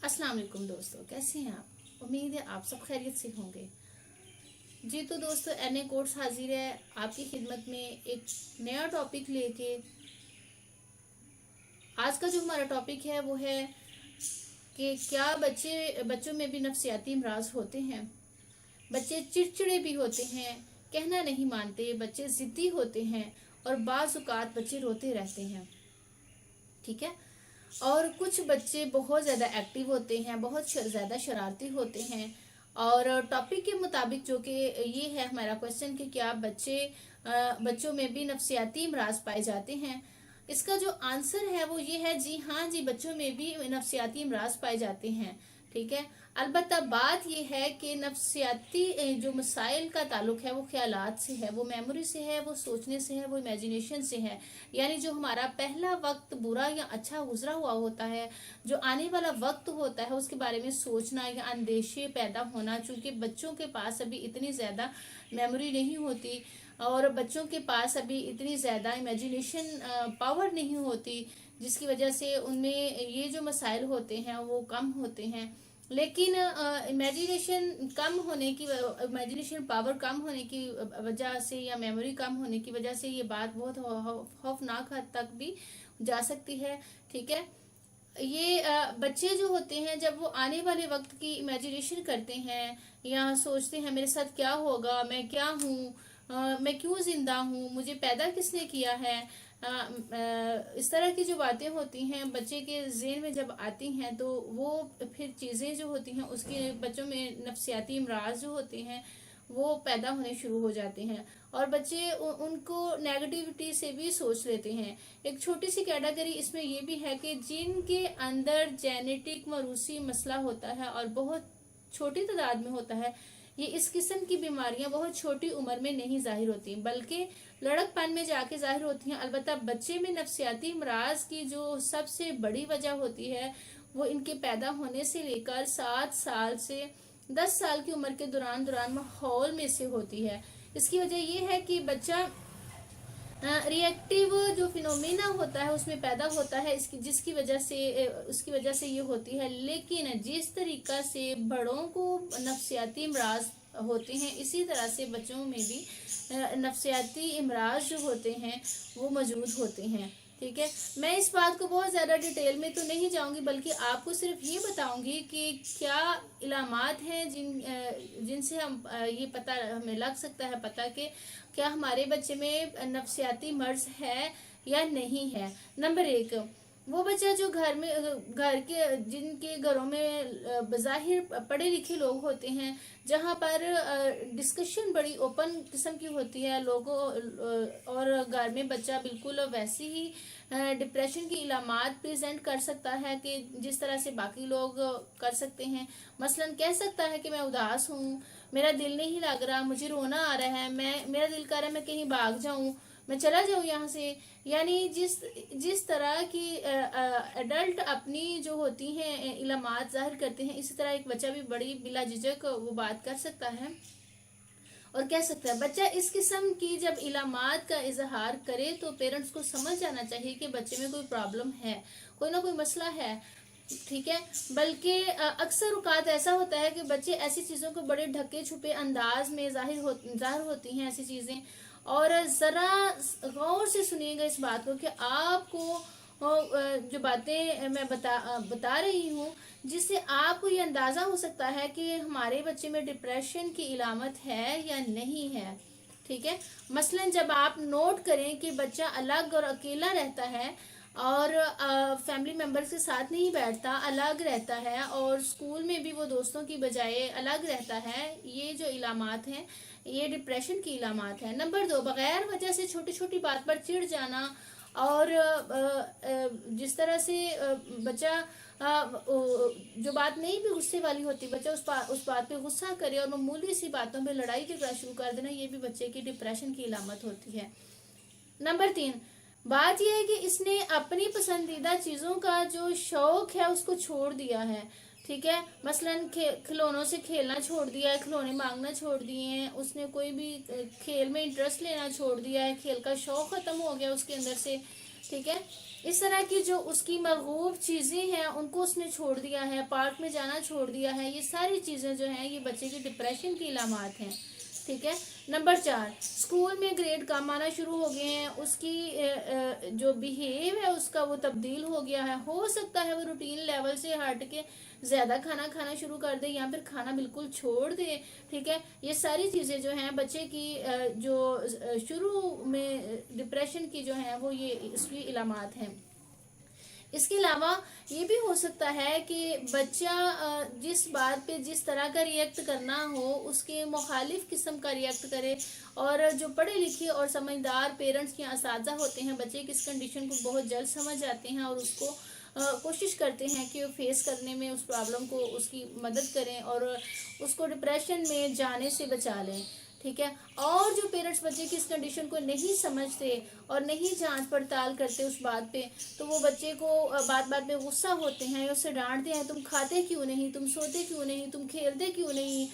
अस्सलाम वालेकुम दोस्तों, कैसे हैं आप। उम्मीद है आप सब खैरियत से होंगे। जी तो दोस्तों, एनए कोर्स हाजिर है आपकी खिदमत में एक नया टॉपिक लेके। आज का जो हमारा टॉपिक है वो है कि क्या बच्चों में भी नफ्सियाती अमराज होते हैं। बच्चे चिड़चिड़े भी होते हैं, कहना नहीं मानते, बच्चे जिद्दी होते हैं और बाज़ औक़ात बच्चे रोते रहते हैं। ठीक है। और कुछ बच्चे बहुत ज़्यादा एक्टिव होते हैं, बहुत ज़्यादा शरारती होते हैं। और टॉपिक के मुताबिक जो कि ये है हमारा क्वेश्चन कि क्या बच्चों में भी नफ्सियाती अमराज पाए जाते हैं। इसका जो आंसर है वो ये है, जी हाँ जी, बच्चों में भी नफ्सियाती अमराज पाए जाते हैं। ठीक है। अलबत्ता बात यह है कि नफ्सियाती जो मसाइल का ताल्लुक है वो ख्यालात से है, वो मेमोरी से है, वो सोचने से है, वो इमेजिनेशन से है। यानी जो हमारा पहला वक्त बुरा या अच्छा गुजरा हुआ होता है, जो आने वाला वक्त होता है उसके बारे में सोचना या अंदेशे पैदा होना। चूंकि बच्चों के पास अभी इतनी ज़्यादा मेमोरी नहीं होती और बच्चों के पास अभी इतनी ज़्यादा इमेजिनेशन पावर नहीं होती, जिसकी वजह से उनमें ये जो मसाइल होते हैं वो कम होते हैं। लेकिन इमेजिनेशन पावर कम होने की वजह से या मेमोरी कम होने की वजह से ये बात बहुत खौफनाक हद तक भी जा सकती है। ठीक है। ये बच्चे जो होते हैं जब वो आने वाले वक्त की इमेजिनेशन करते हैं या सोचते हैं मेरे साथ क्या होगा, मैं क्या हूँ, मैं क्यों जिंदा हूँ, मुझे पैदा किसने किया है, इस तरह की जो बातें होती हैं बच्चे के ज़हन में जब आती हैं तो वो फिर चीज़ें जो होती हैं उसके बच्चों में नफ्सियाती अमराज जो होते हैं वो पैदा होने शुरू हो जाते हैं और बच्चे उनको नेगेटिविटी से भी सोच लेते हैं। एक छोटी सी कैटेगरी इसमें ये भी है कि जिनके अंदर जेनेटिक मरूसी मसला होता है और बहुत छोटी तादाद में होता है। ये इस किस्म की बीमारियां बहुत छोटी उम्र में नहीं जाहिर होती बल्कि लड़कपन में जाके जाहिर होती हैं। अलबत्ता बच्चे में नफ्सियाती अमराज की जो सबसे बड़ी वजह होती है वो इनके पैदा होने से लेकर 7 साल से 10 साल की उम्र के दौरान माहौल में से होती है। इसकी वजह यह है कि बच्चा रिएक्टिव जो फिनोमिना होता है उसमें पैदा होता है, उसकी वजह से ये होती है। लेकिन जिस तरीका से बड़ों को नफ्सियाती इमराज होते हैं इसी तरह से बच्चों में भी नफ्सियाती इमराज जो होते हैं वो मौजूद होते हैं। ठीक है। मैं इस बात को बहुत ज़्यादा डिटेल में तो नहीं जाऊंगी बल्कि आपको सिर्फ ये बताऊंगी कि क्या इलामात हैं जिनसे हम ये पता हमें लग सकता है पता कि क्या हमारे बच्चे में नफ्सियाती मर्ज है या नहीं है। नंबर 1, वो बच्चा जो घर के जिनके घरों में बज़ाहिर पढ़े लिखे लोग होते हैं, जहाँ पर डिस्कशन बड़ी ओपन किस्म की होती है लोगों और घर में बच्चा बिल्कुल वैसी ही डिप्रेशन की इलामात प्रेजेंट कर सकता है कि जिस तरह से बाकी लोग कर सकते हैं। मसलन कह सकता है कि मैं उदास हूँ, मेरा दिल नहीं लग रहा, मुझे रोना आ रहा है, मेरा दिल कर रहा है मैं कहीं भाग जाऊं, मैं चला जाऊं यहाँ से। यानी जिस तरह की एडल्ट अपनी जो होती हैं इलामात जाहिर करते हैं, इसी तरह एक बच्चा भी बड़ी बिला झिझक वो बात कर सकता है और कह सकता है। बच्चा इस किस्म की जब इलामात का इजहार करे तो पेरेंट्स को समझ जाना चाहिए कि बच्चे में कोई प्रॉब्लम है, कोई ना कोई मसला है। ठीक है। बल्कि अक्सर औकात ऐसा होता है कि बच्चे ऐसी चीज़ों को बड़े ढके छुपे अंदाज में जाहिर होती हैं ऐसी चीज़ें। और ज़रा गौर से सुनिएगा इस बात को कि आपको जो बातें मैं बता रही हूँ जिससे आपको ये अंदाज़ा हो सकता है कि हमारे बच्चे में डिप्रेशन की इलामत है या नहीं है। ठीक है। मसलन जब आप नोट करें कि बच्चा अलग और अकेला रहता है और फैमिली मेंबर्स के साथ नहीं बैठता, अलग रहता है और स्कूल में भी वो दोस्तों की बजाय अलग रहता है, ये जो इलामात हैं ये डिप्रेशन की इलामात है। नंबर 2, बगैर वजह से छोटी छोटी बात पर चिढ़ जाना और जिस तरह से बच्चा जो बात नहीं भी गुस्से वाली होती बच्चा उस बात पे गुस्सा करे और मामूली सी बातों पे लड़ाई झगड़ा शुरू कर देना, ये भी बच्चे की डिप्रेशन की इलामत होती है। नंबर 3, बात यह है कि इसने अपनी पसंदीदा चीज़ों का जो शौक है उसको छोड़ दिया है। ठीक है। मसलन खिलौनों से खेलना छोड़ दिया है, खिलौने मांगना छोड़ दिए हैं, उसने कोई भी खेल में इंटरेस्ट लेना छोड़ दिया है, खेल का शौक खत्म हो गया उसके अंदर से। ठीक है। اس طرح کی جو اس کی مرغوب چیزیں ہیں ان کو اس نے چھوڑ دیا ہے، پارک میں جانا چھوڑ دیا ہے، یہ ساری چیزیں جو ہیں یہ بچے کی ڈپریشن کی علامات ہیں. ٹھیک ہے. نمبر 4، اسکول میں گریڈ کم آنا شروع ہو گئے ہیں، اس کی جو بیہیو ہے اس کا وہ تبدیل ہو گیا ہے. ہو سکتا ہے وہ روٹین لیول سے ہٹ کے زیادہ کھانا شروع کر دے یا پھر کھانا بالکل چھوڑ دے. ٹھیک ہے. یہ ساری چیزیں جو ہیں بچے کی جو شروع میں ڈپریشن کی جو ہیں وہ یہ اس کی علامات ہیں. اس کے علاوہ یہ بھی ہو سکتا ہے کہ بچہ جس بات پہ جس طرح کا ریئیکٹ کرنا ہو اس کے مخالف قسم کا ریئیکٹ کرے، اور جو پڑھے لکھے اور سمجھدار پیرنٹس یا اساتذہ ہوتے ہیں بچے کی اس کنڈیشن کو بہت جلد سمجھ جاتے ہیں اور اس کو کوشش کرتے ہیں کہ وہ فیس کرنے میں اس پرابلم کو اس کی مدد کریں اور اس کو ڈپریشن میں جانے سے بچا لیں. ٹھیک ہے. اور جو پیرنٹس بچے کی اس کنڈیشن کو نہیں سمجھتے اور نہیں جانچ پڑتال کرتے اس بات پہ، تو وہ بچے کو بات پہ غصہ ہوتے ہیں، اسے ڈانٹتے ہیں، تم کھاتے کیوں نہیں، تم سوتے کیوں نہیں، تم کھیلتے کیوں نہیں،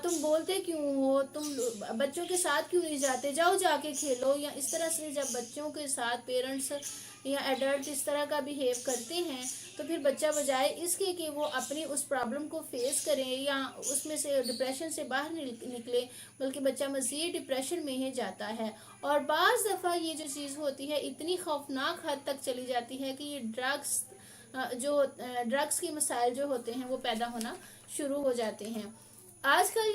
تم بولتے کیوں ہو، تم بچوں کے ساتھ کیوں نہیں جاتے، جاؤ جا کے کھیلو. یا اس طرح سے جب بچوں کے ساتھ پیرنٹس یا ایڈلٹ اس طرح کا بیہیو کرتے ہیں تو پھر بچہ بجائے اس کے کہ وہ اپنی اس پرابلم کو فیس کریں یا اس میں سے ڈپریشن سے باہر نکلے، بلکہ بچہ مزید ڈپریشن میں ہی جاتا ہے. اور بعض دفعہ یہ جو چیز ہوتی ہے اتنی خوفناک حد تک چلی جاتی ہے کہ یہ ڈرگس کے مسائل جو ہوتے ہیں وہ پیدا ہونا شروع ہو جاتے ہیں. آج کل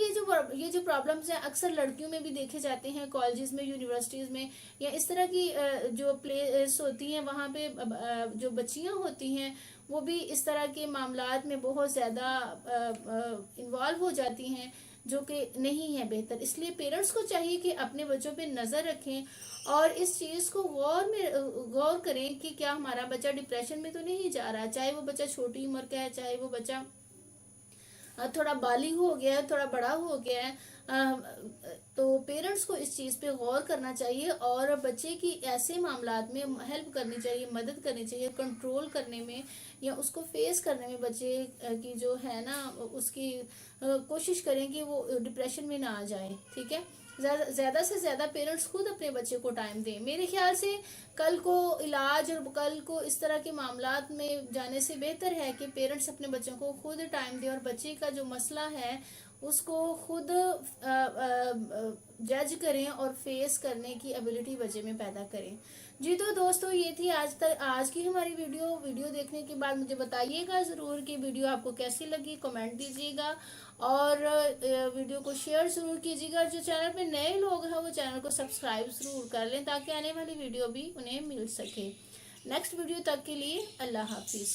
یہ جو پرابلمز ہیں اکثر لڑکیوں میں بھی دیکھے جاتے ہیں، کالجز میں، یونیورسٹیز میں یا اس طرح کی جو پلیس ہوتی ہیں وہاں پہ جو بچیاں ہوتی ہیں وہ بھی اس طرح کے معاملات میں بہت زیادہ انوالو ہو جاتی ہیں، جو کہ نہیں ہے بہتر. اس لیے پیرنٹس کو چاہیے کہ اپنے بچوں پہ نظر رکھیں اور اس چیز کو غور کریں کہ کیا ہمارا بچہ ڈپریشن میں تو نہیں جا رہا، چاہے وہ بچہ چھوٹی عمر کا ہے، چاہے وہ بچہ تھوڑا بالغ ہو گیا ہے، تھوڑا بڑا ہو گیا ہے. تو پیرنٹس کو اس چیز پہ غور کرنا چاہیے اور بچے کی ایسے معاملات میں ہیلپ کرنی چاہیے، مدد کرنی چاہیے، کنٹرول کرنے میں یا اس کو فیس کرنے میں بچے کی جو ہے نا اس کی کوشش کریں کہ وہ ڈپریشن میں نہ آ جائے. ٹھیک ہے. زیادہ سے زیادہ پیرنٹس خود اپنے بچے کو ٹائم دیں. میرے خیال سے کل کو علاج اور کل کو اس طرح کے معاملات میں جانے سے بہتر ہے کہ پیرنٹس اپنے بچوں کو خود ٹائم دیں اور بچے کا جو مسئلہ ہے اس کو خود جج کریں اور فیس کرنے کی ایبلٹی بچے میں پیدا کریں. جی تو دوستو یہ تھی آج کی ہماری ویڈیو دیکھنے کے بعد مجھے بتائیے گا ضرور کہ ویڈیو آپ کو کیسی لگی، کمنٹ دیجیے گا اور ویڈیو کو شیئر ضرور کیجیے گا. جو چینل پہ نئے لوگ ہیں وہ چینل کو سبسکرائب ضرور کر لیں تاکہ آنے والی ویڈیو بھی انہیں مل سکے. نیکسٹ ویڈیو تک کے لیے اللہ حافظ.